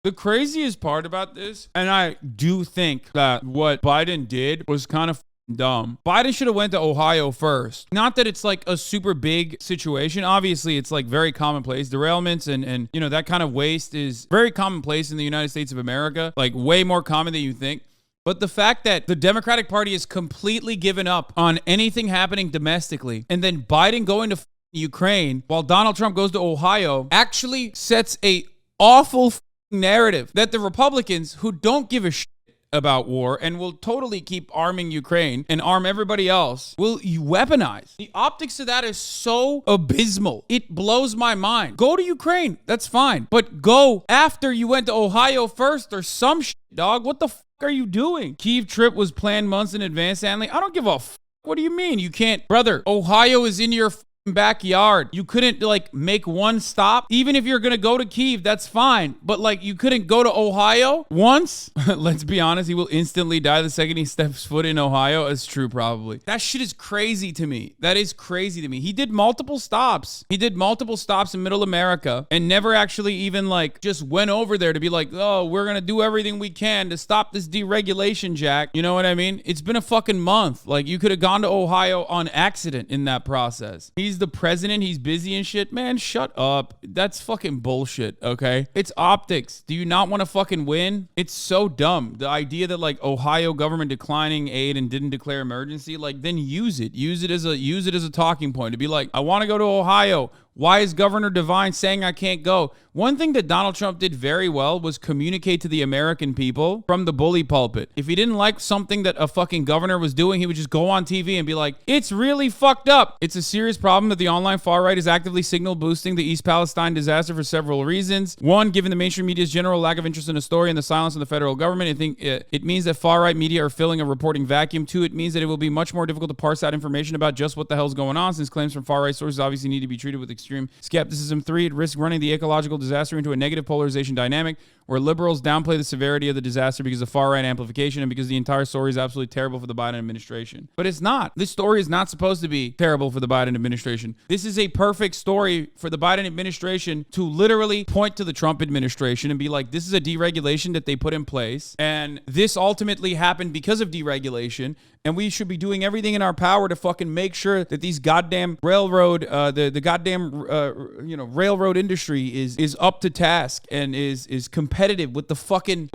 The craziest part about this, and I do think that what Biden did was kind of dumb. Biden should have went to Ohio first. Not that it's like a super big situation. Obviously, it's like very commonplace. Derailments and you know, that kind of waste is very commonplace in the United States of America. Like way more common than you think. But the fact that the Democratic Party is completely given up on anything happening domestically, and then Biden going to Ukraine while Donald Trump goes to Ohio actually sets a awful narrative that the Republicans, who don't give a shit about war and will totally keep arming Ukraine and arm everybody else, will weaponize. The optics of that is so abysmal. It blows my mind. Go to Ukraine. That's fine. But go after you went to Ohio first or some shit, dog. What the fuck are you doing? Kyiv trip was planned months in advance, Stanley. I don't give a fuck. What do you mean? You can't, brother. Ohio is in your backyard. You couldn't like make one stop. Even if you're gonna go to Kyiv, that's fine, but like you couldn't go to Ohio once. Let's be honest, he will instantly die the second he steps foot in Ohio. It's true, probably. That shit is crazy to me. That is crazy to me. He did multiple stops. He did multiple stops in middle America and never actually even like just went over there to be like, oh, we're gonna do everything we can to stop this deregulation, Jack. You know what I mean? It's been a fucking month. Like you could have gone to Ohio on accident in that process. He's the president, he's busy and shit. Man, shut up. That's fucking bullshit, okay? It's optics. Do you not want to fucking win? It's so dumb. The idea that like Ohio government declining aid and didn't declare emergency, like then use it. Use it as a talking point to be like, I want to go to Ohio. Why is Governor Devine saying I can't go? One thing that Donald Trump did very well was communicate to the American people from the bully pulpit. If he didn't like something that a fucking governor was doing, he would just go on TV and be like, it's really fucked up. It's a serious problem that the online far right is actively signal boosting the East Palestine disaster for several reasons. One, given the mainstream media's general lack of interest in the story and the silence of the federal government, I think it means that far right media are filling a reporting vacuum. Two, it means that it will be much more difficult to parse out information about just what the hell's going on, since claims from far right sources obviously need to be treated with extreme skepticism. Three, it risks running the ecological disaster into a negative polarization dynamic where liberals downplay the severity of the disaster because of far-right amplification and because the entire story is absolutely terrible for the Biden administration. But it's not. This story is not supposed to be terrible for the Biden administration. This is a perfect story for the Biden administration to literally point to the Trump administration and be like, this is a deregulation that they put in place, and this ultimately happened because of deregulation, and we should be doing everything in our power to fucking make sure that these goddamn railroad, the goddamn railroad industry is up to task and is competitive with the fucking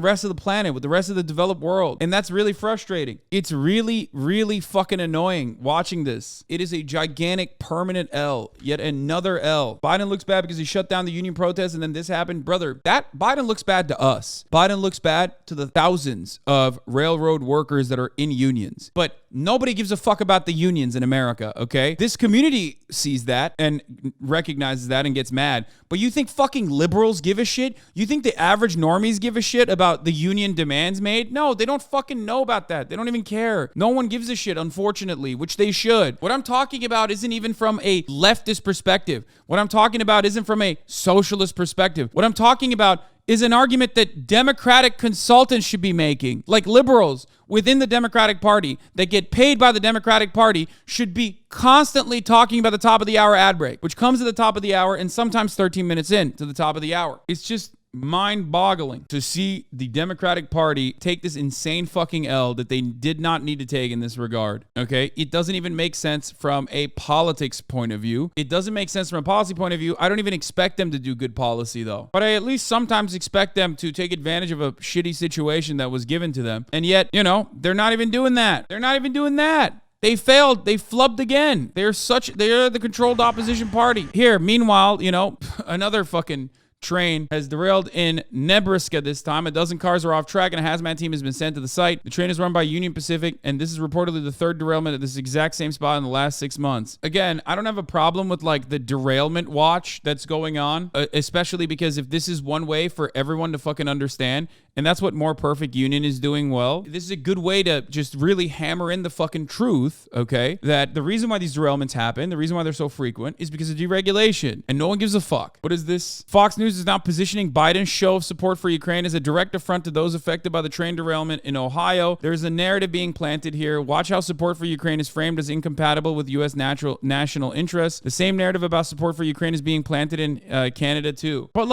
rest of the planet, with the rest of the developed world. And that's really frustrating. It's really, really fucking annoying watching this. It is a gigantic permanent L, yet another L. Biden looks bad because he shut down the union protests and then this happened. Brother, that Biden looks bad to us. Biden looks bad to the thousands of railroad workers that are in unions. But nobody gives a fuck about the unions in America, okay? This community sees that and recognizes that and gets mad. But you think fucking liberals give a shit? You think the average normies give a shit about the union demands made? No, they don't fucking know about that. They don't even care. No one gives a shit, unfortunately, which they should. What I'm talking about isn't even from a leftist perspective. What I'm talking about isn't from a socialist perspective. What I'm talking about is an argument that Democratic consultants should be making. Like liberals within the Democratic Party that get paid by the Democratic Party should be constantly talking about the top of the hour ad break, which comes at the top of the hour and sometimes 13 minutes in to the top of the hour. It's just mind-boggling to see the Democratic Party take this insane fucking L that they did not need to take in this regard, okay? It doesn't even make sense from a politics point of view. It doesn't make sense from a policy point of view. I don't even expect them to do good policy, though. But I at least sometimes expect them to take advantage of a shitty situation that was given to them. And yet, you know, they're not even doing that. They're not even doing that. They failed. They flubbed again. They're the controlled opposition party. Here, meanwhile, you know, another fucking train has derailed in Nebraska this time. A dozen cars are off track and a hazmat team has been sent to the site. The train is run by Union Pacific, and this is reportedly the third derailment at this exact same spot in the last 6 months. Again, I don't have a problem with like the derailment watch that's going on, especially because if this is one way for everyone to fucking understand, and that's what More Perfect Union is doing well, this is a good way to just really hammer in the fucking truth, okay? That the reason why these derailments happen, the reason why they're so frequent is because of deregulation, and no one gives a fuck. What is this? Fox News News is now positioning Biden's show of support for Ukraine as a direct affront to those affected by the train derailment in Ohio. There's a narrative being planted here. Watch how support for Ukraine is framed as incompatible with U.S. national interests. The same narrative about support for Ukraine is being planted in Canada too. But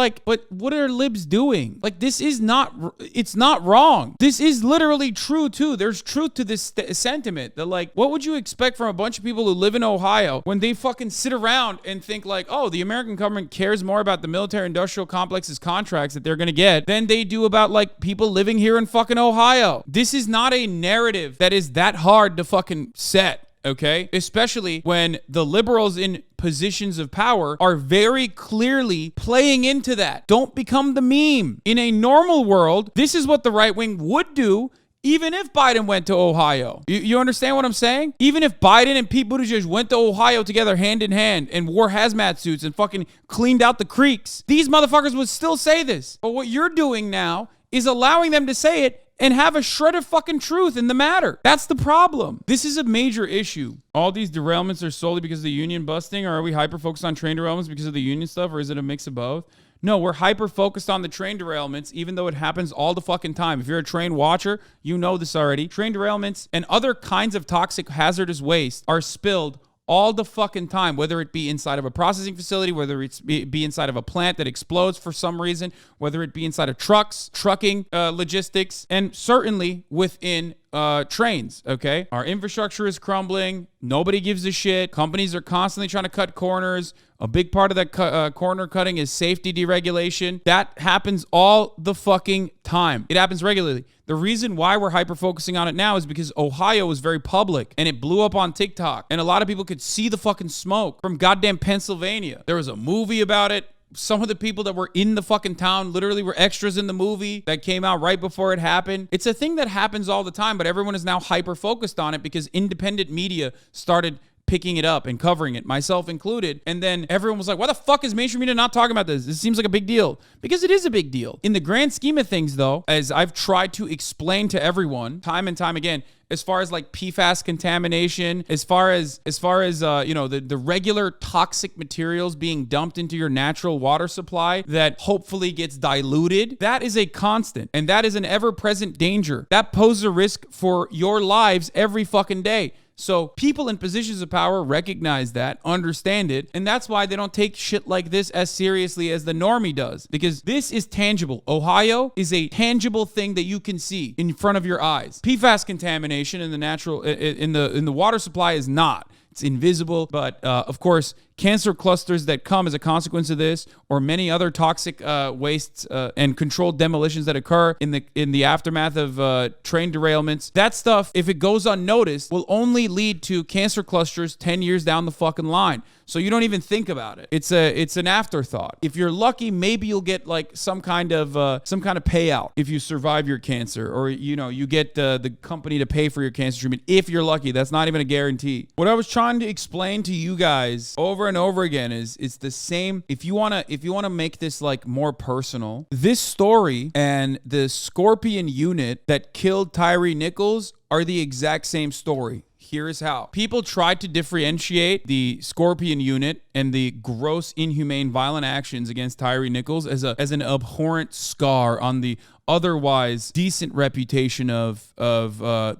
what are libs doing? Like, this is not, it's not wrong. This is literally true too. There's truth to this sentiment that, like, what would you expect from a bunch of people who live in Ohio when they fucking sit around and think like, oh, the American government cares more about the military industrial complex's contracts that they're going to get than they do about like people living here in fucking Ohio. This is not a narrative that is that hard to fucking set. Okay, especially when the liberals in positions of power are very clearly playing into that. Don't become the meme. In a normal world, this is what the right wing would do. Even if Biden went to Ohio. You understand what I'm saying? Even if Biden and Pete Buttigieg went to Ohio together hand in hand and wore hazmat suits and fucking cleaned out the creeks, these motherfuckers would still say this. But what you're doing now is allowing them to say it and have a shred of fucking truth in the matter. That's the problem. This is a major issue. All these derailments are solely because of the union busting, or are we hyper-focused on train derailments because of the union stuff, or is it a mix of both? No, we're hyper-focused on the train derailments, even though it happens all the fucking time. If you're a train watcher, you know this already. Train derailments and other kinds of toxic hazardous waste are spilled all the fucking time, whether it be inside of a processing facility, whether it's be inside of a plant that explodes for some reason, whether it be inside of trucking logistics, and certainly within trains, okay? Our infrastructure is crumbling. Nobody gives a shit. Companies are constantly trying to cut corners. A big part of that corner cutting is safety deregulation. That happens all the fucking time. It happens regularly. The reason why we're hyper-focusing on it now is because Ohio was very public and it blew up on TikTok. And a lot of people could see the fucking smoke from goddamn Pennsylvania. There was a movie about it. Some of the people that were in the fucking town literally were extras in the movie that came out right before it happened. It's a thing that happens all the time, but everyone is now hyper-focused on it because independent media started picking it up and covering it, myself included. And then everyone was like, why the fuck is mainstream media not talking about this? This seems like a big deal. Because it is a big deal. In the grand scheme of things, though, as I've tried to explain to everyone time and time again, as far as like PFAS contamination, as far as the regular toxic materials being dumped into your natural water supply that hopefully gets diluted, that is a constant, and that is an ever-present danger. That poses a risk for your lives every fucking day. So people in positions of power recognize that, understand it, and that's why they don't take shit like this as seriously as the normie does, because this is tangible. Ohio is a tangible thing that you can see in front of your eyes. PFAS contamination in the natural in the water supply is not. It's invisible, but of course, cancer clusters that come as a consequence of this, or many other toxic wastes and controlled demolitions that occur in the aftermath of train derailments. That stuff, if it goes unnoticed, will only lead to cancer clusters 10 years down the fucking line. So you don't even think about it. It's an afterthought. If you're lucky, maybe you'll get like some kind of payout if you survive your cancer, or you get the company to pay for your cancer treatment if you're lucky. That's not even a guarantee. What I was trying to explain to you guys over and over again is it's the same. If you wanna make this like more personal, this story and the Scorpion unit that killed Tyree Nichols are the exact same story. Here is how. People tried to differentiate the Scorpion unit and the gross, inhumane, violent actions against Tyree Nichols as an abhorrent scar on the otherwise decent reputation of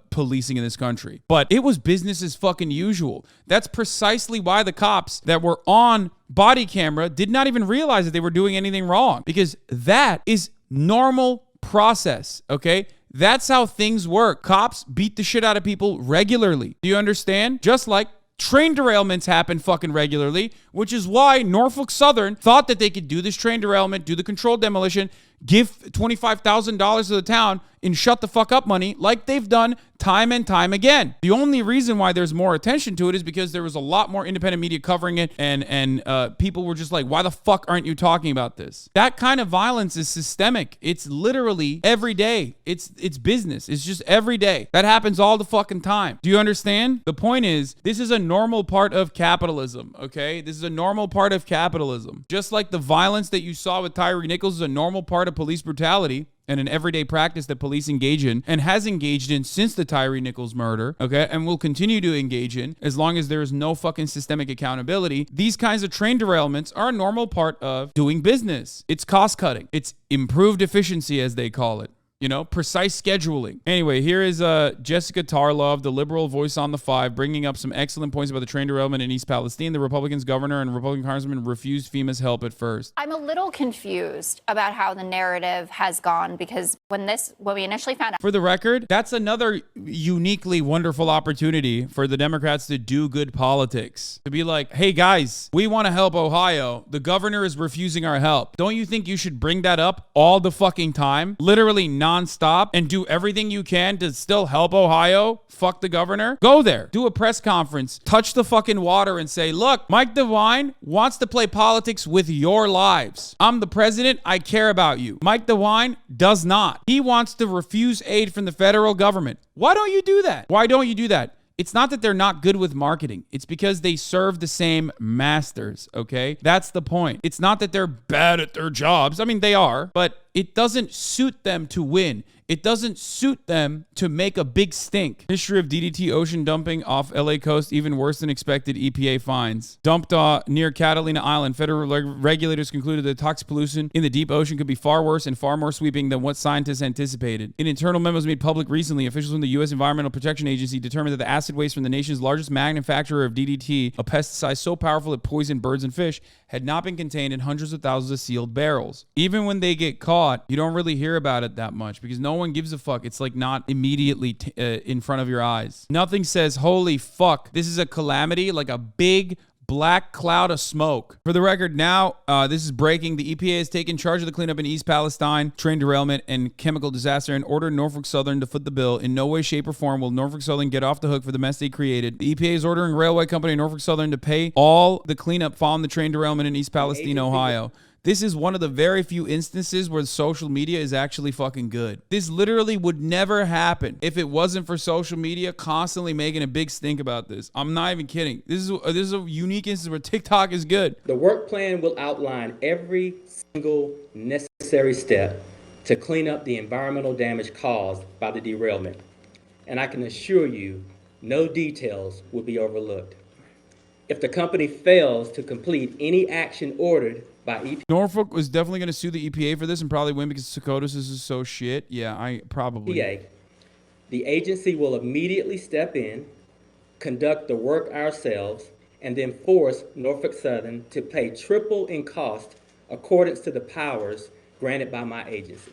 policing in this country. But it was business as fucking usual. That's precisely why the cops that were on body camera did not even realize that they were doing anything wrong, because that is normal process, okay? That's how things work. Cops beat the shit out of people regularly. Do you understand? Just like train derailments happen fucking regularly, which is why Norfolk Southern thought that they could do this train derailment, do the controlled demolition, give $25,000 to the town in shut the fuck up money like they've done time and time again. The only reason why there's more attention to it is because there was a lot more independent media covering it, and people were just like, why the fuck aren't you talking about this? That kind of violence is systemic. It's literally every day. It's business. It's just every day. That happens all the fucking time. Do you understand? The point is, this is a normal part of capitalism, okay? This is a normal part of capitalism. Just like the violence that you saw with Tyree Nichols is a normal part of police brutality. and an everyday practice that police engage in and has engaged in since the Tyree Nichols murder, okay, and will continue to engage in as long as there is no fucking systemic accountability. These kinds of train derailments are a normal part of doing business. It's cost cutting. It's improved efficiency, as they call it. You know, precise scheduling. Anyway, here is Jessica Tarlov, the liberal voice on the five, bringing up some excellent points about the train derailment in East Palestine. The Republicans governor and Republican congressman refused FEMA's help at first. I'm a little confused about how the narrative has gone, because when we initially found out. For the record, that's another uniquely wonderful opportunity for the Democrats to do good politics. To be like, hey guys, we want to help Ohio. The governor is refusing our help. Don't you think you should bring that up all the fucking time? Literally non-stop, and do everything you can to still help Ohio? Fuck the governor. Go there. Do a press conference. Touch the fucking water and say, look, Mike DeWine wants to play politics with your lives. I'm the president. I care about you. Mike DeWine does not. He wants to refuse aid from the federal government. Why don't you do that? Why don't you do that? It's not that they're not good with marketing. It's because they serve the same masters, okay? That's the point. It's not that they're bad at their jobs. I mean, they are, but it doesn't suit them to win. It doesn't suit them to make a big stink. History of DDT ocean dumping off LA coast, even worse than expected EPA fines. Dumped near Catalina Island, federal regulators concluded that toxic pollution in the deep ocean could be far worse and far more sweeping than what scientists anticipated. In internal memos made public recently, officials from the U.S. Environmental Protection Agency determined that the acid waste from the nation's largest manufacturer of DDT, a pesticide so powerful it poisoned birds and fish, had not been contained in hundreds of thousands of sealed barrels. Even when they get caught, you don't really hear about it that much because no one gives a fuck. It's like not immediately in front of your eyes. Nothing says, holy fuck, this is a calamity, like a big black cloud of smoke. For the record, now, this is breaking. The EPA has taken charge of the cleanup in East Palestine, train derailment, and chemical disaster, and ordered Norfolk Southern to foot the bill. In no way, shape, or form will Norfolk Southern get off the hook for the mess they created. The EPA is ordering railway company Norfolk Southern to pay all the cleanup following the train derailment in East Palestine, Ohio. This is one of the very few instances where social media is actually fucking good. This literally would never happen if it wasn't for social media constantly making a big stink about this. I'm not even kidding. This is a unique instance where TikTok is good. The work plan will outline every single necessary step to clean up the environmental damage caused by the derailment. And I can assure you, no details will be overlooked. If the company fails to complete any action ordered by EPA. Norfolk was definitely going to sue the EPA for this and probably win because SCOTUS is so shit. Yeah, I probably. The agency will immediately step in, conduct the work ourselves, and then force Norfolk Southern to pay triple in cost accordance to the powers granted by my agency.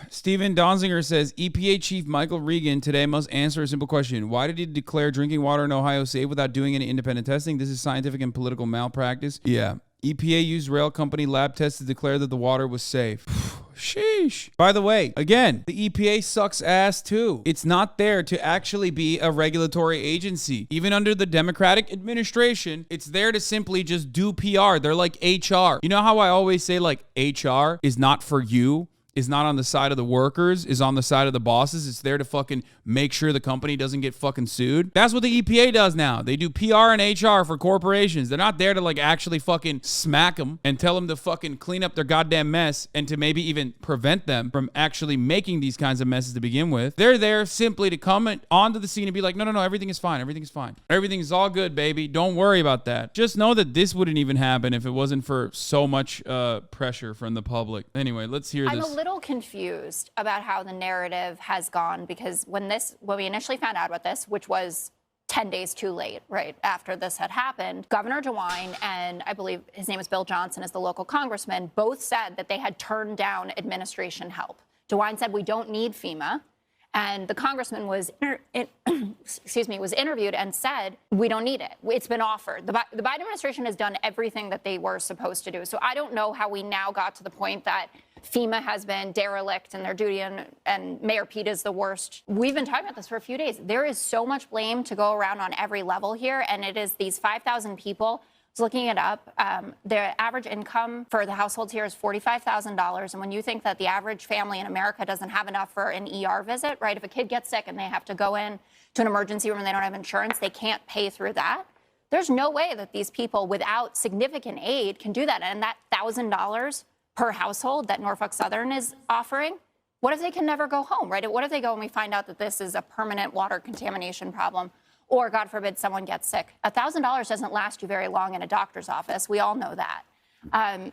Steven Donziger says EPA Chief Michael Regan today must answer a simple question. Why did he declare drinking water in Ohio safe without doing any independent testing? This is scientific and political malpractice. Yeah. EPA used rail company lab tests to declare that the water was safe. Sheesh. By the way, again, the EPA sucks ass too. It's not there to actually be a regulatory agency. Even under the Democratic administration, it's there to simply just do PR. They're like HR. You know how I always say like HR is not for you? Is not on the side of the workers, is on the side of the bosses. It's there to fucking make sure the company doesn't get fucking sued. That's what the EPA does now. They do PR and HR for corporations. They're not there to like actually fucking smack them and tell them to fucking clean up their goddamn mess and to maybe even prevent them from actually making these kinds of messes to begin with. They're there simply to come onto the scene and be like, no, everything is fine. Everything is fine. Everything is all good, baby. Don't worry about that. Just know that this wouldn't even happen if it wasn't for so much pressure from the public. Anyway, let's hear this. I'm a little confused about how the narrative has gone, because when we initially found out about this, which was 10 days too late, right after this had happened, Governor DeWine and I believe his name is Bill Johnson as the local congressman both said that they had turned down administration help. DeWine said, we don't need FEMA. And the congressman was interviewed and said, we don't need it. It's been offered. The Biden administration has done everything that they were supposed to do. So I don't know how we now got to the point that FEMA has been derelict in their duty and Mayor Pete is the worst. We've been talking about this for a few days. There is so much blame to go around on every level here. And it is these 5,000 people. I was looking it up. The average income for the households here is $45,000. And when you think that the average family in America doesn't have enough for an ER visit, right? If a kid gets sick and they have to go in to an emergency room and they don't have insurance, they can't pay through that. There's no way that these people without significant aid can do that. And that $1,000 per household that Norfolk Southern is offering, What if they can never go home, right? What if they go and we find out that this is a permanent water contamination problem, or God forbid someone gets sick? $1,000 doesn't last you very long in a doctor's office. We all know that.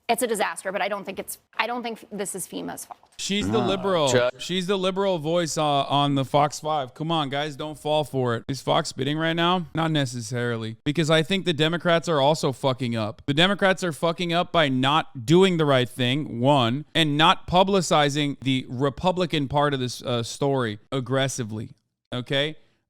It's a disaster, but I don't think this is FEMA's fault. She's the liberal. Chuck. She's the liberal voice on the Fox 5. Come on, guys, don't fall for it. Is Fox spitting right now? Not necessarily, because I think the Democrats are also fucking up. The Democrats are fucking up by not doing the right thing, one, and not publicizing the Republican part of this story aggressively, okay?